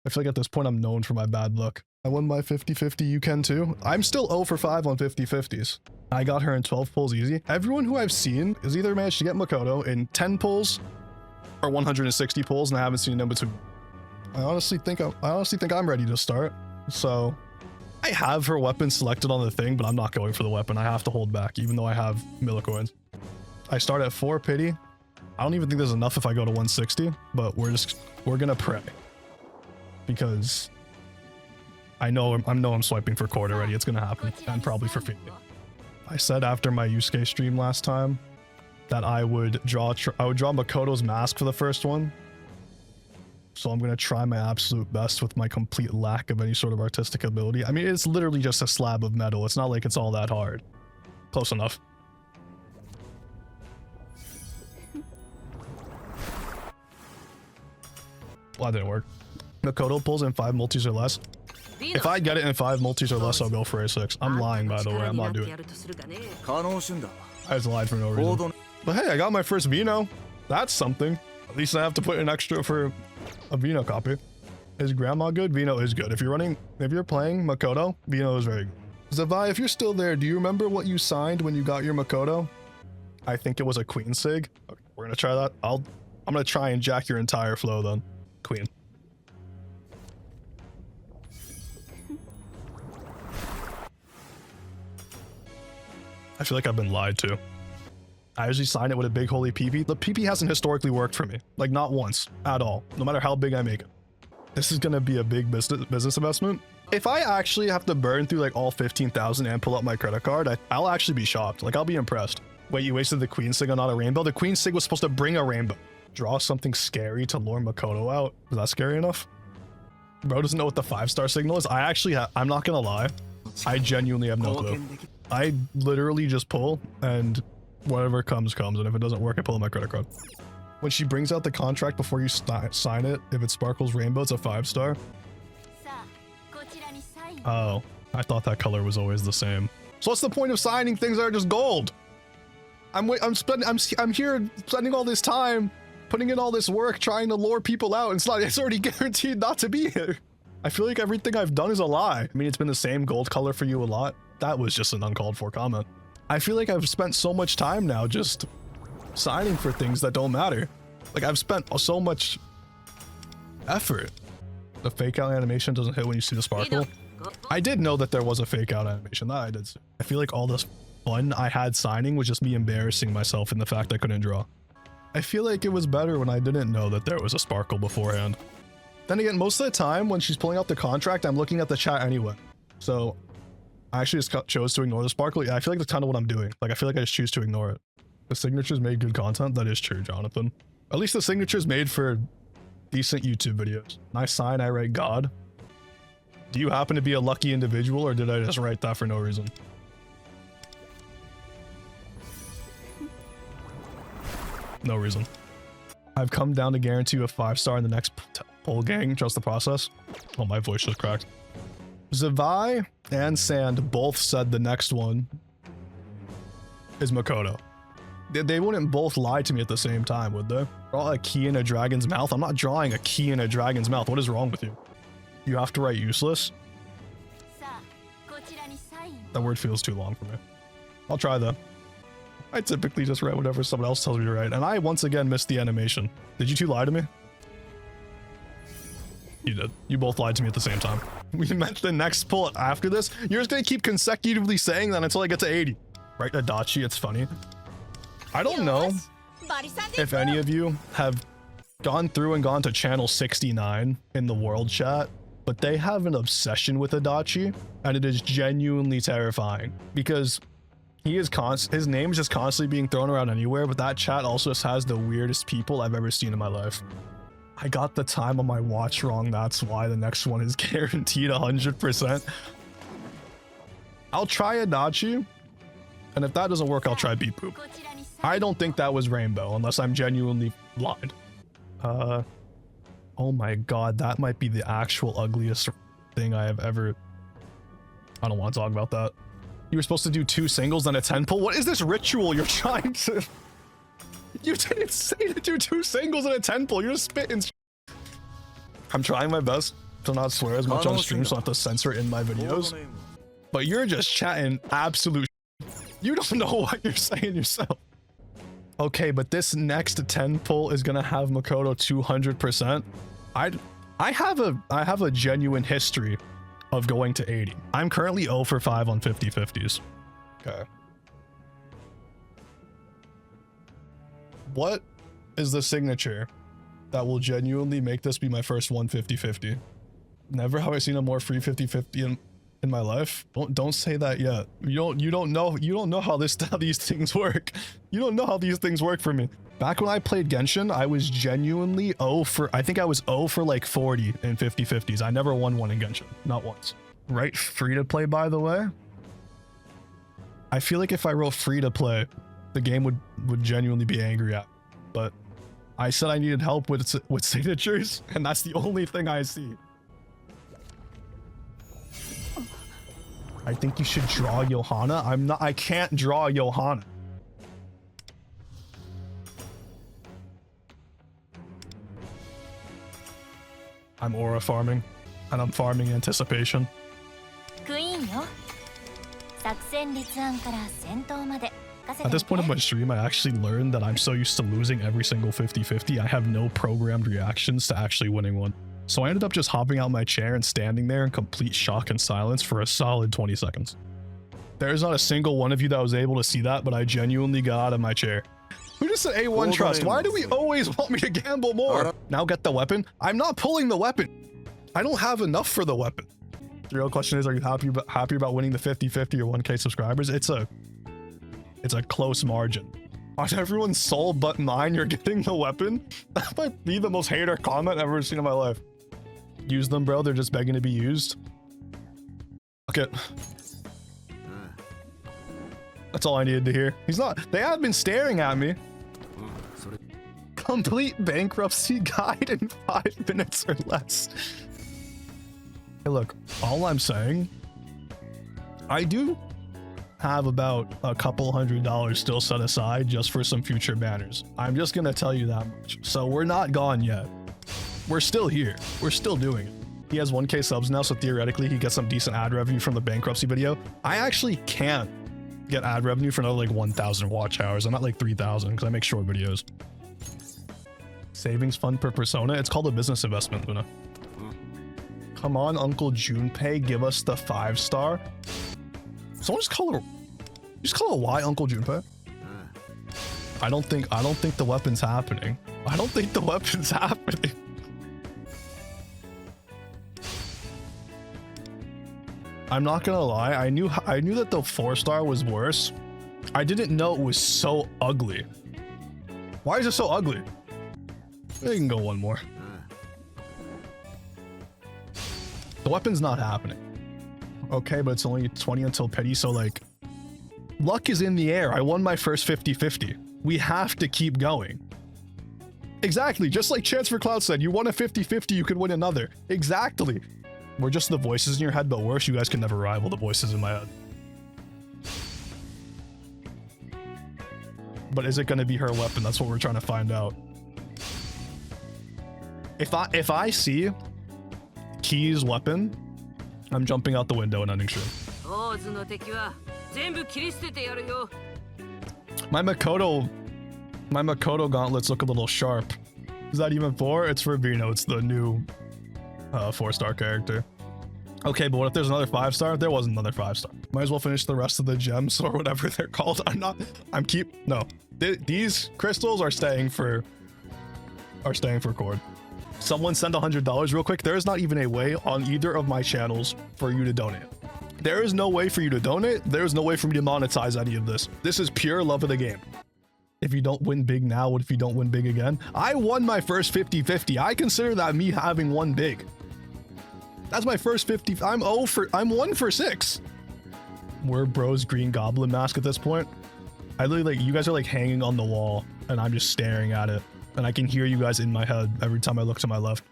I feel like at this point I'm known for my bad luck. I won my 50-50, you can too. I'm still 0 for 5 on 50-50s. I got her in 12 pulls easy. Everyone who I've seen has either managed to get Makoto in 10 pulls or 160 pulls, and I haven't seen them between. I honestly think I'm ready to start. So I have her weapon selected on the thing, but I'm not going for the weapon. I have to hold back, even though I have millicoins. I start at 4 pity. I don't even think there's enough if I go to 160, but we're gonna pray. Because I know I'm swiping for court already. It's gonna happen, and probably for Phoebe. I said after my Yusuke stream last time that I would draw Makoto's mask for the first one. So I'm gonna try my absolute best with my complete lack of any sort of artistic ability. I mean, it's literally just a slab of metal. It's not like it's all that hard. Close enough. Well, that didn't work. Makoto pulls in 5 multis or less. If I get it in 5 multis or less, I'll go for a 6. I'm lying, by the way. I'm not doing it. I just lied for no reason. But hey, I got my first Vino. That's something. At least I have to put in extra for a Vino copy. Is grandma good? Vino is good. If you're playing Makoto, Vino is very good. Zavai, if you're still there, do you remember what you signed when you got your Makoto? I think it was a Queen Sig. Okay, we're gonna try that. I'm gonna try and jack your entire flow then. Queen. I feel like I've been lied to. I usually sign it with a big holy PP. The PP hasn't historically worked for me. Like, not once at all, no matter how big I make it. This is gonna be a big business investment. If I actually have to burn through like all 15,000 and pull up my credit card, I'll actually be shocked. Like, I'll be impressed. Wait, you wasted the Queen Sig on not a rainbow? The Queen Sig was supposed to bring a rainbow. Draw something scary to lure Makoto out. Is that scary enough? Bro doesn't know what the 5-star signal is. I'm not gonna lie. I genuinely have no clue. I literally just pull and whatever comes, and if it doesn't work, I pull out my credit card. When she brings out the contract before you sign it, if it sparkles rainbow, it's a 5-star. Oh, I thought that color was always the same. So what's the point of signing things that are just gold? I'm here spending all this time, putting in all this work, trying to lure people out, and it's already guaranteed not to be here. I feel like everything I've done is a lie. I mean, it's been the same gold color for you a lot. That was just an uncalled for comment. I feel like I've spent so much time now just signing for things that don't matter. Like, I've spent so much effort. The fake out animation doesn't hit when you see the sparkle. I did know that there was a fake out animation. That I did see. I feel like all this fun I had signing was just me embarrassing myself in the fact I couldn't draw. I feel like it was better when I didn't know that there was a sparkle beforehand. Then again, most of the time when she's pulling out the contract, I'm looking at the chat anyway. So I actually just chose to ignore the sparkle. Yeah, I feel like that's kind of what I'm doing. Like, I feel like I just choose to ignore it. The signatures made good content. That is true, Jonathan. At least the signatures made for decent YouTube videos. I sign, I write God. Do you happen to be a lucky individual, or did I just write that for no reason? No reason. I've come down to guarantee you a 5-star in the next poll, gang. Trust the process. Oh, my voice just cracked. Zavai and Sand both said the next one is Makoto. They wouldn't both lie to me at the same time, would they? Draw a key in a dragon's mouth? I'm not drawing a key in a dragon's mouth. What is wrong with you? You have to write useless? That word feels too long for me. I'll try though. I typically just write whatever someone else tells me to write, and I once again missed the animation. Did you two lie to me? You did. You both lied to me at the same time. We meant the next pull after this. You're just gonna keep consecutively saying that until I get to 80. Right, Adachi, it's funny. I don't know if any of you have gone through and gone to channel 69 in the world chat, but they have an obsession with Adachi, and it is genuinely terrifying because his name is just constantly being thrown around anywhere, but that chat also just has the weirdest people I've ever seen in my life. I got the time on my watch wrong. That's why the next one is guaranteed 100%. I'll try Adachi, and if that doesn't work, I'll try Beat Poop. I don't think that was Rainbow, unless I'm genuinely blind. Oh my god, that might be the actual ugliest thing I have ever... I don't want to talk about that. You were supposed to do 2 singles and a 10 pull? What is this ritual you're trying to... You didn't say to do 2 singles and a 10 pull. You're just spitting. I'm trying my best. to not swear as much on stream, so I have to censor it in my videos. But you're just chatting absolute you don't know what you're saying yourself. Okay, but this next 10 pull is gonna have Makoto 200%. I have a genuine history of going to 80. I'm currently 0 for 5 on 50-50s. Okay. What is the signature that will genuinely make this be my first 150-50? Never have I seen a more free 50-50 in my life. Don't say that yet. You don't know how these things work. You don't know how these things work for me. Back when I played Genshin, I was genuinely I think I was 0 for like 40 in 50-50s. I never won one in Genshin, not once. Right, free to play, by the way. I feel like if I wrote free to play, the game would genuinely be angry at. But I said I needed help with signatures, and that's the only thing I see. I think you should draw Johanna. I can't draw Johanna. I'm aura farming, and I'm farming anticipation. At this point in my stream, I actually learned that I'm so used to losing every single 50-50, I have no programmed reactions to actually winning one. So I ended up just hopping out my chair and standing there in complete shock and silence for a solid 20 seconds. There's not a single one of you that was able to see that, but I genuinely got out of my chair. Who just said A1 trust? Why do we always want me to gamble more? Now get the weapon? I'm not pulling the weapon. I don't have enough for the weapon. The real question is, are you happy about winning the 50-50 or 1K subscribers? It's a close margin. On everyone's soul but mine, you're getting the weapon? That might be the most hater comment I've ever seen in my life. Use them, bro. They're just begging to be used. Okay. That's all I needed to hear. They have been staring at me. Complete bankruptcy guide in 5 minutes or less. Hey, look, all I'm saying, I do have about a couple $100 still set aside just for some future banners. I'm just gonna tell you that much. So we're not gone yet. We're still here. We're still doing it. He has 1K subs now, so theoretically he gets some decent ad revenue from the bankruptcy video. I actually can't get ad revenue for another like 1,000 watch hours. I'm at like 3,000 because I make short videos. Savings fund per persona. It's called a business investment, Luna. Come on, Uncle Junpei, give us the 5-star. Someone just call her why Uncle Junpei? I don't think the weapon's happening. I don't think the weapon's happening. I'm not gonna lie, I knew that the 4-star was worse. I didn't know it was so ugly. Why is it so ugly? We can go one more. The weapon's not happening. Okay, but it's only 20 until petty, so like, luck is in the air. I won my first 50-50. We have to keep going. Exactly, just like Chance for Cloud said, you won a 50-50, you could win another. Exactly. We're just the voices in your head, but worse, you guys can never rival the voices in my head. But is it going to be her weapon? That's what we're trying to find out. If I see Key's weapon, I'm jumping out the window and ending stream. My Makoto gauntlets look a little sharp. Is that even 4? It's for Vino. It's the new 4-star character. Okay, but what if there's another 5-star? There was another 5-star. Might as well finish the rest of the gems or whatever they're called. No. These crystals are staying for Cord. Someone send $100 real quick. There is not even a way on either of my channels for you to donate. There is no way for you to donate. There is no way for me to monetize any of this. This is pure love of the game. If you don't win big now, what if you don't win big again? I won my first 50-50. I consider that me having won big. That's my first 50. I'm 1 for 6. We're bro's green goblin mask at this point. I literally, like, you guys are like hanging on the wall and I'm just staring at it. And I can hear you guys in my head every time I look to my left.